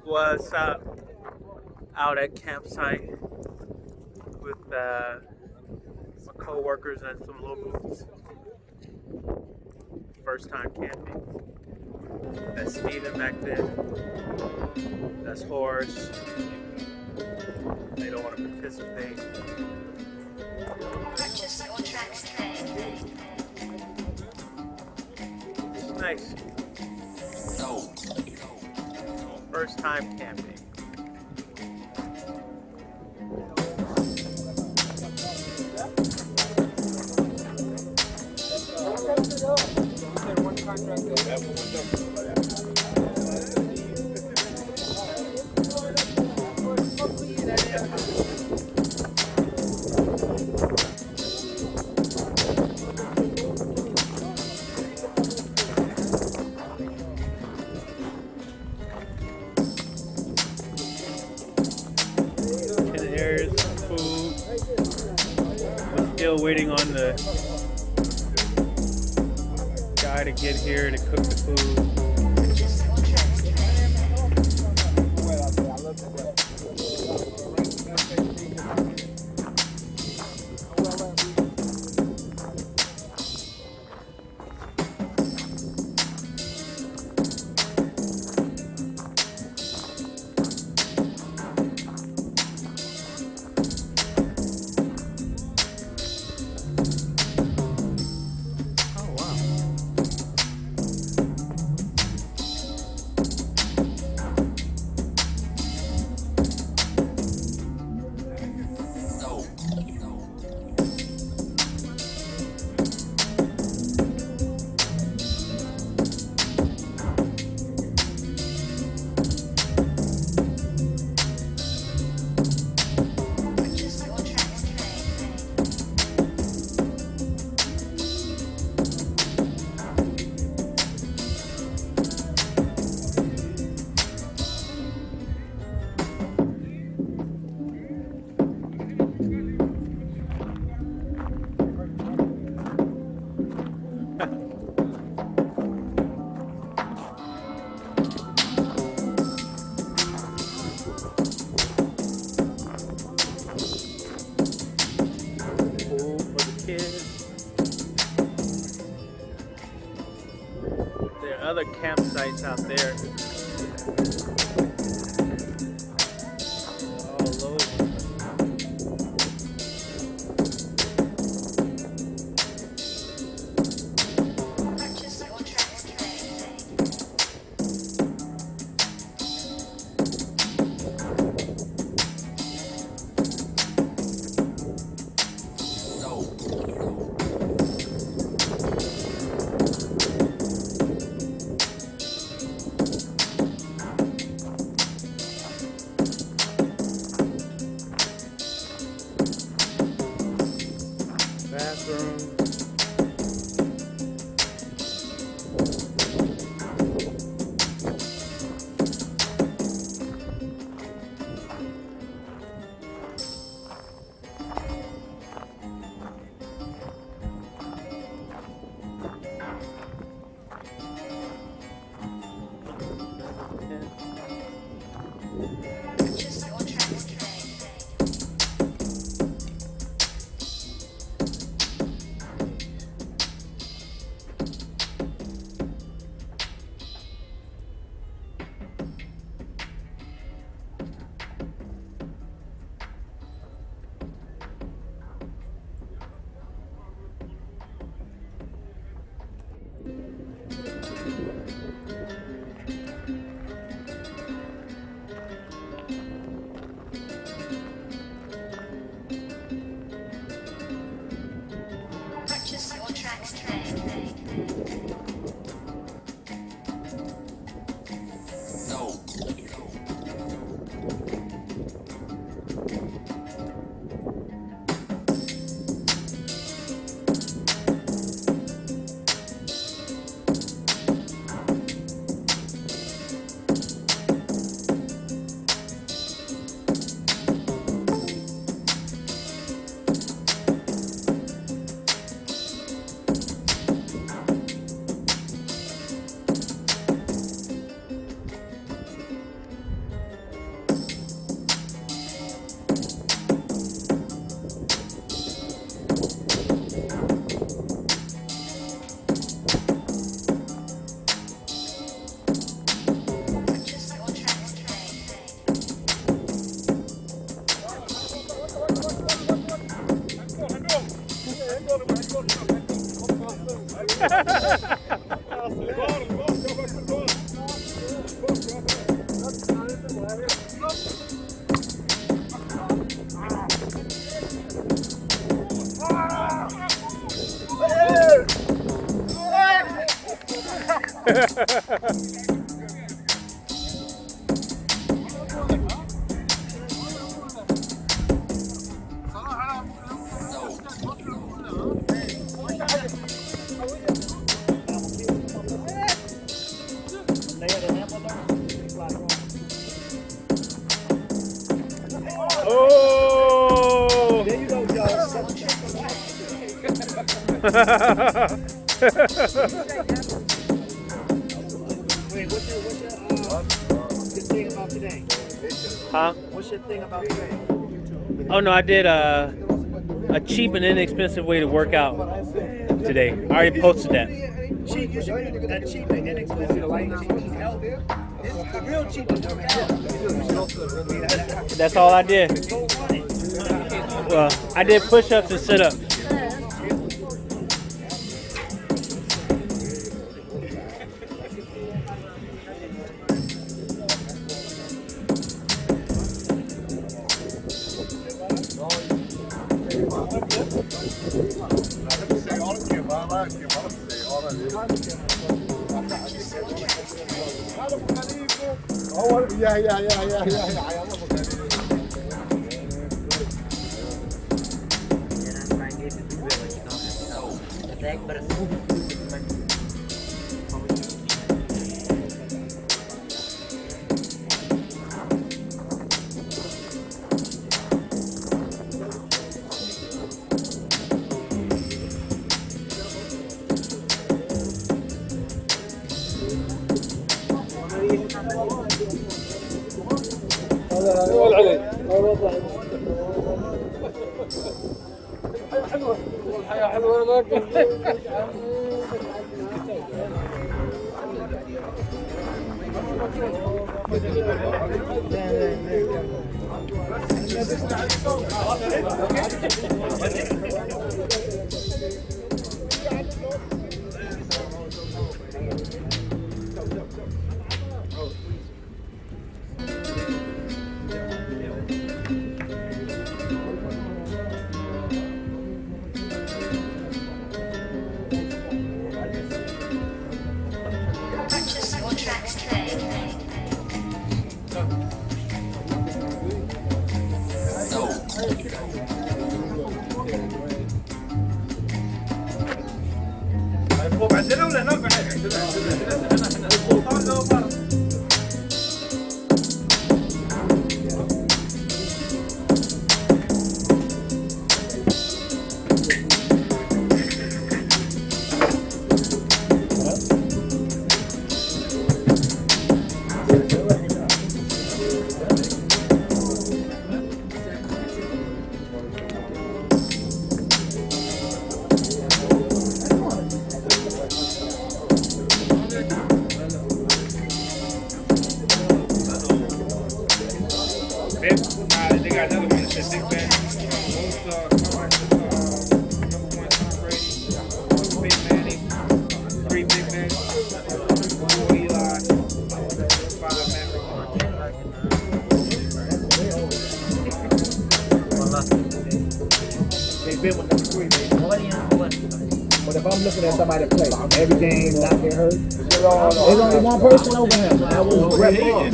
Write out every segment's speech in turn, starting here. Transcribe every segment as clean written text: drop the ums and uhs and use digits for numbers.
was out at campsite with my coworkers and some locals. First time camping. That's Steven back there. That's Horace. They don't want to participate. Purchase your tracks today. It's nice. First time camping. Here's some food. We're still waiting on the guy to get here to cook the food. Purchase your tracks Oh wow. Purchase your tracks today. Food for the kids. There are other campsites out there. All over. Purchase your tracks today. Bathroom. Purchase your tracks today. Purchase your tracks today. Oh! There you go, Joe. Wait, what's your thing about today? Huh? What's your thing about today? Oh no, I did a cheap and inexpensive way to work out today. I already posted that. Cheap, you should that cheap and inexpensive. Like, it's the real cheap to work out. That's all I did. Well, I did push-ups and sit-ups. Purchase your tracks today. They got another one that says big bag. Number one, Tom Brady. Big Manning. 3 big bags. 4 Eli. 5 Maverick. They've been with number 3, baby. But if I'm looking at somebody play, everything not get hurt. There's only one person over him. That was Brett Favre.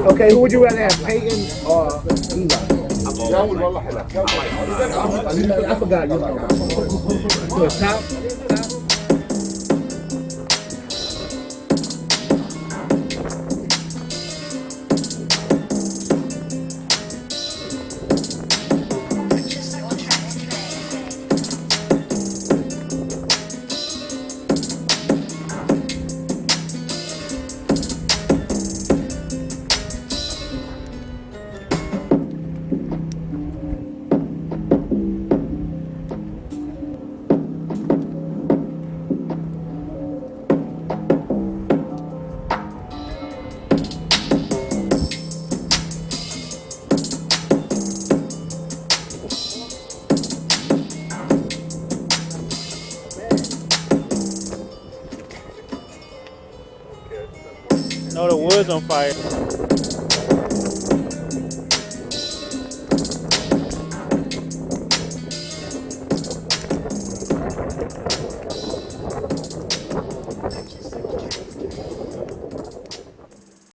Okay, who would you rather have, Peyton or Eli? I forgot your name. So it's top? Purchase your tracks today. Oh, the wood's on fire.